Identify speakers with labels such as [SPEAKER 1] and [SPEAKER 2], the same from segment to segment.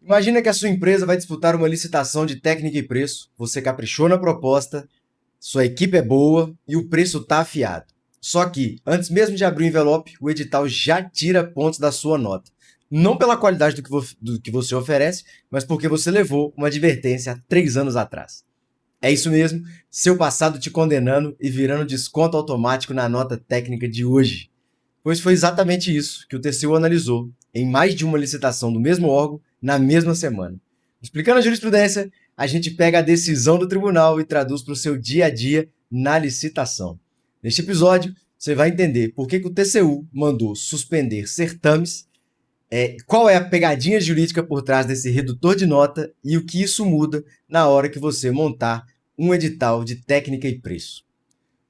[SPEAKER 1] Imagina que a sua empresa vai disputar uma licitação de técnica e preço, você caprichou na proposta, sua equipe é boa e o preço está afiado. Só que, antes mesmo de abrir o envelope, o edital já tira pontos da sua nota. Não pela qualidade do que você oferece, mas porque você levou uma advertência há 3 anos atrás. É isso mesmo, seu passado te condenando e virando desconto automático na nota técnica de hoje. Pois foi exatamente isso que o TCU analisou em mais de uma licitação do mesmo órgão na mesma semana. Explicando a jurisprudência, a gente pega a decisão do tribunal e traduz para o seu dia a dia na licitação. Neste episódio, você vai entender por que o TCU mandou suspender certames, qual é a pegadinha jurídica por trás desse redutor de nota e o que isso muda na hora que você montar um edital de técnica e preço.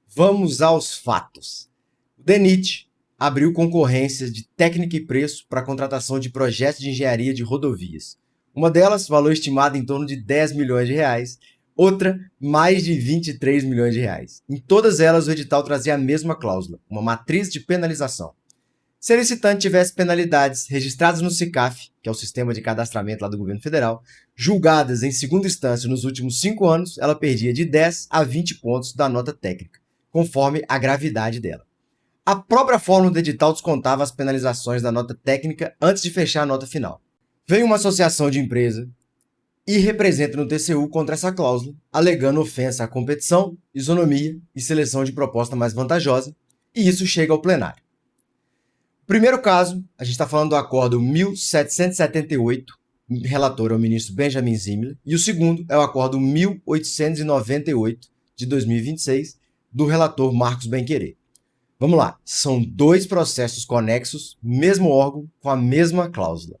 [SPEAKER 1] Vamos aos fatos. O DENIT abriu concorrências de técnica e preço para a contratação de projetos de engenharia de rodovias. Uma delas, valor estimado em torno de 10 milhões de reais, outra, mais de 23 milhões de reais. Em todas elas, o edital trazia a mesma cláusula, uma matriz de penalização. Se a licitante tivesse penalidades registradas no SICAF, que é o Sistema de Cadastramento lá do Governo Federal, julgadas em segunda instância nos últimos 5 anos, ela perdia de 10 a 20 pontos da nota técnica, conforme a gravidade dela. A própria fórmula do edital descontava as penalizações da nota técnica antes de fechar a nota final. Veio uma associação de empresa e representa no TCU contra essa cláusula, alegando ofensa à competição, isonomia e seleção de proposta mais vantajosa, e isso chega ao plenário. Primeiro caso, a gente está falando do acordo 1778, relator é o ministro Benjamin Zimmermann, e o segundo é o acordo 1898 de 2026, do relator Marcos Benquerê. Vamos lá, são 2 processos conexos, mesmo órgão, com a mesma cláusula.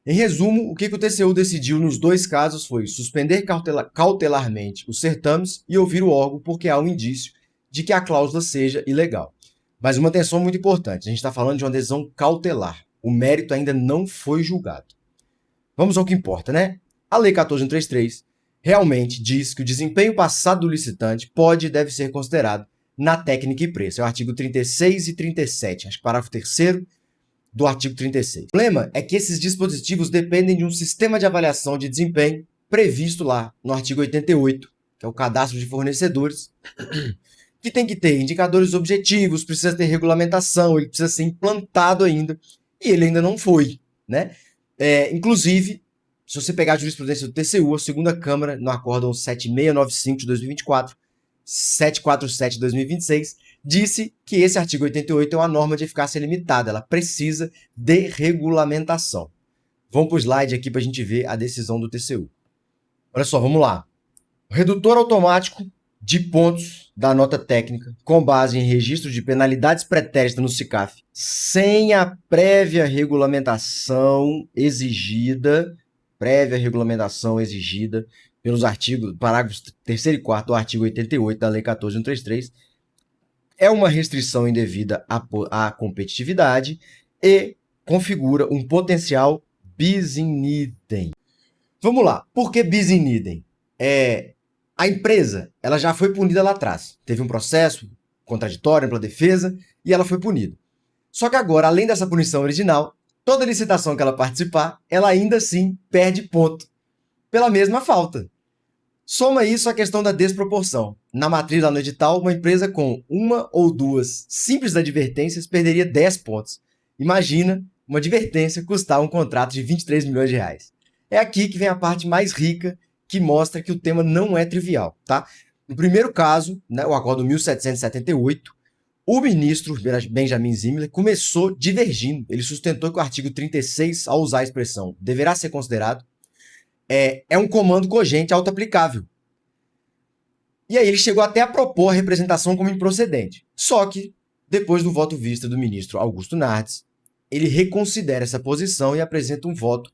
[SPEAKER 1] Em resumo, o que o TCU decidiu nos 2 casos foi suspender cautelarmente os certames e ouvir o órgão porque há um indício de que a cláusula seja ilegal. Mas uma atenção muito importante, a gente está falando de uma decisão cautelar. O mérito ainda não foi julgado. Vamos ao que importa, né? A Lei 14.133 realmente diz que o desempenho passado do licitante pode e deve ser considerado na técnica e preço. É o artigo 36 e 37, acho que parágrafo 3º do artigo 36. O problema é que esses dispositivos dependem de um sistema de avaliação de desempenho previsto lá no artigo 88, que é o cadastro de fornecedores, que tem que ter indicadores objetivos, precisa ter regulamentação, ele precisa ser implantado ainda, e ele ainda não foi, né? Inclusive, se você pegar a jurisprudência do TCU, a segunda Câmara, no acórdão 7695 de 2024, 747 de 2026, disse que esse artigo 88 é uma norma de eficácia limitada, ela precisa de regulamentação. Vamos para o slide aqui para a gente ver a decisão do TCU. Olha só, vamos lá. O redutor automático de pontos da nota técnica, com base em registro de penalidades pretéritas no SICAF, sem a prévia regulamentação exigida pelos artigos, parágrafos 3º e 4º do artigo 88 da Lei 14.133, é uma restrição indevida à competitividade e configura um potencial bis in idem. Vamos lá, por que bis in idem? A empresa ela já foi punida lá atrás. Teve um processo contraditório, ampla defesa, e ela foi punida. Só que agora, além dessa punição original, toda licitação que ela participar, ela ainda assim perde ponto pela mesma falta. Soma isso à questão da desproporção. Na matriz lá no edital, uma empresa com 1 ou 2 simples advertências perderia 10 pontos. Imagina uma advertência custar um contrato de 23 milhões de reais. É aqui que vem a parte mais rica, que mostra que o tema não é trivial, tá? No primeiro caso, né, o acordo 1778, o ministro Benjamin Zimmermann começou divergindo. Ele sustentou que o artigo 36, ao usar a expressão deverá ser considerado, é um comando cogente auto-aplicável. E aí ele chegou até a propor a representação como improcedente. Só que, depois do voto vista do ministro Augusto Nardes, ele reconsidera essa posição e apresenta um voto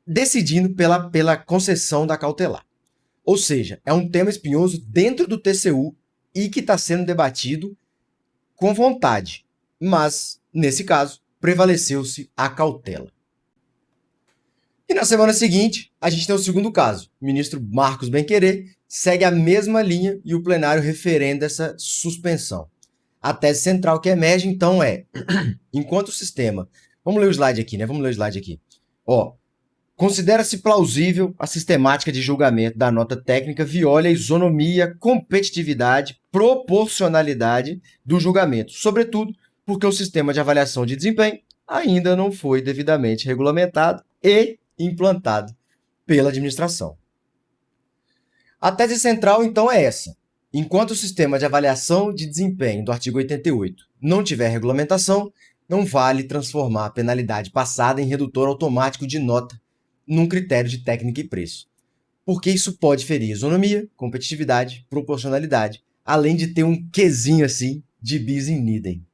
[SPEAKER 1] decidindo pela concessão da cautelar. Ou seja, é um tema espinhoso dentro do TCU e que está sendo debatido com vontade. Mas, nesse caso, prevaleceu-se a cautela. E na semana seguinte, a gente tem o segundo caso. O ministro Marcos Benquerê segue a mesma linha e o plenário referenda essa suspensão. A tese central que emerge, então, enquanto o sistema Vamos ler o slide aqui, né? Vamos ler o slide aqui. Ó, considera-se plausível a sistemática de julgamento da nota técnica viola a isonomia, competitividade, proporcionalidade do julgamento, sobretudo porque o sistema de avaliação de desempenho ainda não foi devidamente regulamentado e implantado pela administração. A tese central, então, é essa. Enquanto o sistema de avaliação de desempenho do artigo 88 não tiver regulamentação, não vale transformar a penalidade passada em redutor automático de nota num critério de técnica e preço. Porque isso pode ferir isonomia, competitividade, proporcionalidade, além de ter um quezinho assim de bis in idem.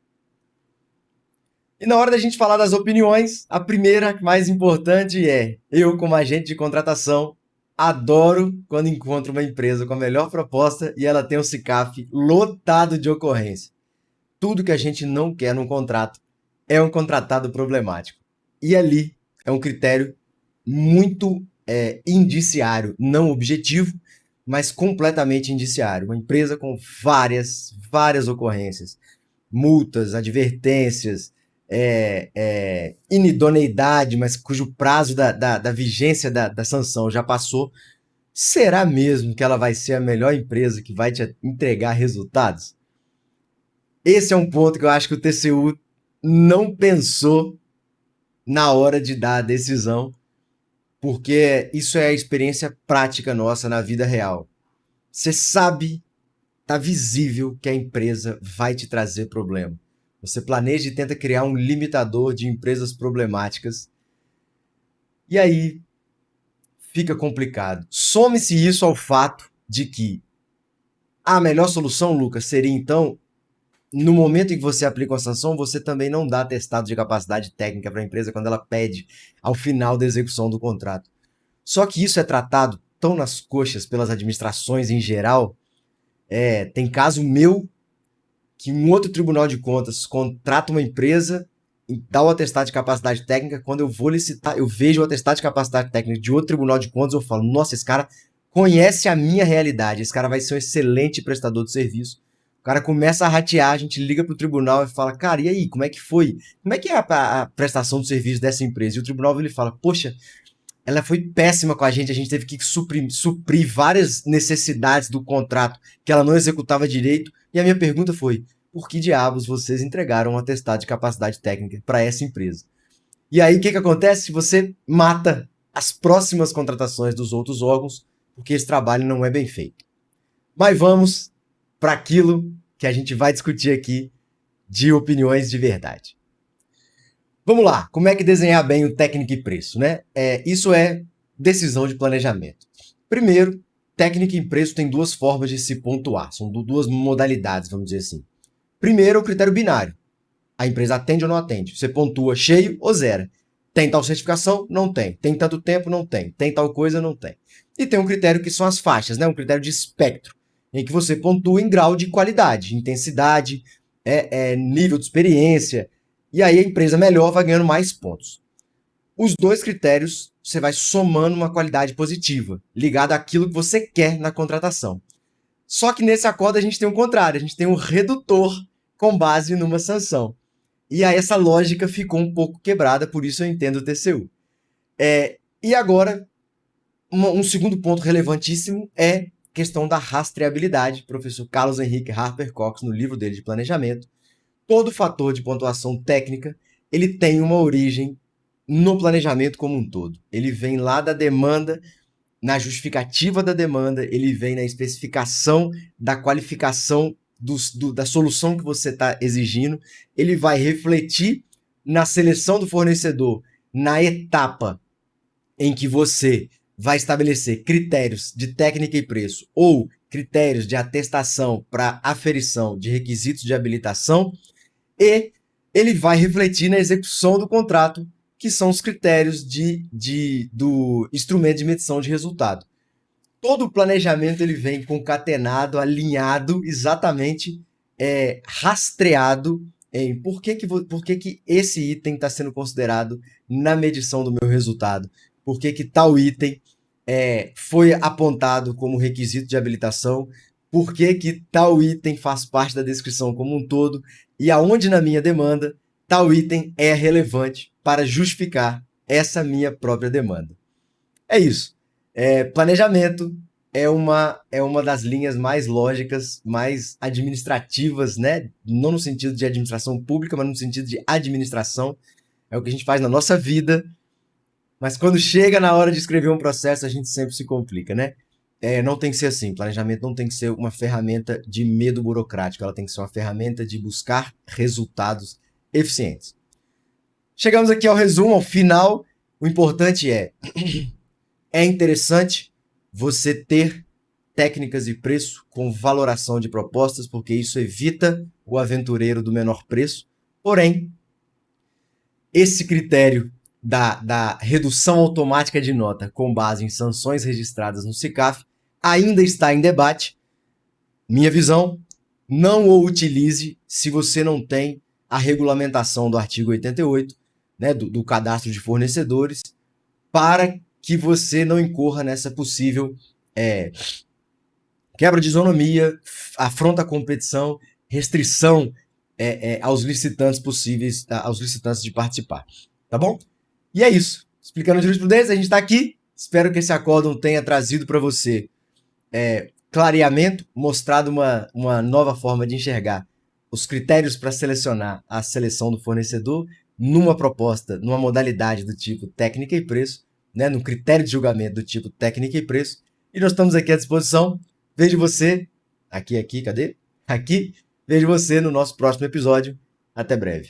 [SPEAKER 1] E na hora da gente falar das opiniões, a primeira, mais importante é: eu, como agente de contratação, adoro quando encontro uma empresa com a melhor proposta e ela tem um CICAF lotado de ocorrência. Tudo que a gente não quer num contrato é um contratado problemático. E ali é um critério muito indiciário, não objetivo, mas completamente indiciário. Uma empresa com várias ocorrências, multas, advertências, inidoneidade, mas cujo prazo da vigência da sanção já passou. Será mesmo que ela vai ser a melhor empresa que vai te entregar resultados? Esse é um ponto que eu acho que o TCU não pensou na hora de dar a decisão, porque isso é a experiência prática nossa na vida real. Você sabe, tá visível que a empresa vai te trazer problema. Você planeja e tenta criar um limitador de empresas problemáticas. E aí fica complicado. Some-se isso ao fato de que a melhor solução, Lucas, seria então, no momento em que você aplica uma sanção, você também não dá atestado de capacidade técnica para a empresa quando ela pede ao final da execução do contrato. Só que isso é tratado tão nas coxas pelas administrações em geral. Tem caso meu que um outro tribunal de contas contrata uma empresa e dá o atestado de capacidade técnica. Quando eu vou licitar, eu vejo o atestado de capacidade técnica de outro tribunal de contas, eu falo: nossa, esse cara conhece a minha realidade, esse cara vai ser um excelente prestador de serviço. O cara começa a ratear, a gente liga pro tribunal e fala: cara, e aí, como é que foi? Como é que é a prestação de serviço dessa empresa? E o tribunal ele fala: poxa, ela foi péssima com a gente teve que suprir várias necessidades do contrato que ela não executava direito. E a minha pergunta foi: por que diabos vocês entregaram um atestado de capacidade técnica para essa empresa? E aí o que acontece? Você mata as próximas contratações dos outros órgãos, porque esse trabalho não é bem feito. Mas vamos para aquilo que a gente vai discutir aqui de opiniões de verdade. Vamos lá, como é que desenhar bem o técnica e preço, né? Isso é decisão de planejamento. Primeiro, técnica e preço tem duas formas de se pontuar, são duas modalidades, vamos dizer assim. Primeiro, o critério binário. A empresa atende ou não atende. Você pontua cheio ou zero. Tem tal certificação? Não tem. Tem tanto tempo? Não tem. Tem tal coisa? Não tem. E tem um critério que são as faixas, né? Um critério de espectro, em que você pontua em grau de qualidade, intensidade, nível de experiência. E aí a empresa melhor vai ganhando mais pontos. Os dois critérios, você vai somando uma qualidade positiva, ligada àquilo que você quer na contratação. Só que nesse acordo a gente tem o contrário, a gente tem um redutor com base numa sanção. E aí essa lógica ficou um pouco quebrada, por isso eu entendo o TCU. E agora, um segundo ponto relevantíssimo é a questão da rastreabilidade. O professor Carlos Henrique Harper Cox, no livro dele de planejamento, todo fator de pontuação técnica, ele tem uma origem no planejamento como um todo. Ele vem lá da demanda, na justificativa da demanda, ele vem na especificação da qualificação da solução que você está exigindo, ele vai refletir na seleção do fornecedor, na etapa em que você vai estabelecer critérios de técnica e preço ou critérios de atestação para aferição de requisitos de habilitação, e ele vai refletir na execução do contrato, que são os critérios do instrumento de medição de resultado. Todo o planejamento ele vem concatenado, alinhado, exatamente rastreado em por que esse item está sendo considerado na medição do meu resultado, por que tal item foi apontado como requisito de habilitação, por que tal item faz parte da descrição como um todo, e aonde na minha demanda tal item é relevante para justificar essa minha própria demanda. É isso. Planejamento é uma das linhas mais lógicas, mais administrativas, né? Não no sentido de administração pública, mas no sentido de administração. É o que a gente faz na nossa vida, mas quando chega na hora de escrever um processo, a gente sempre se complica, né? Não tem que ser assim. Planejamento não tem que ser uma ferramenta de medo burocrático, ela tem que ser uma ferramenta de buscar resultados eficientes. Chegamos aqui ao resumo, ao final. O importante é interessante você ter técnicas e preço com valoração de propostas, porque isso evita o aventureiro do menor preço. Porém, esse critério da redução automática de nota com base em sanções registradas no SICAF ainda está em debate. Minha visão, não o utilize se você não tem a regulamentação do artigo 88, né, do cadastro de fornecedores, para que você não incorra nessa possível quebra de isonomia, afronta à competição, restrição aos licitantes possíveis, aos licitantes de participar. Tá bom? E é isso. Explicando a jurisprudência, a gente está aqui. Espero que esse acórdão tenha trazido para você clareamento, mostrado uma nova forma de enxergar os critérios para selecionar a seleção do fornecedor numa proposta, numa modalidade do tipo técnica e preço, né, no critério de julgamento do tipo técnica e preço. E nós estamos aqui à disposição. Vejo você aqui, cadê? Aqui. Vejo você no nosso próximo episódio. Até breve.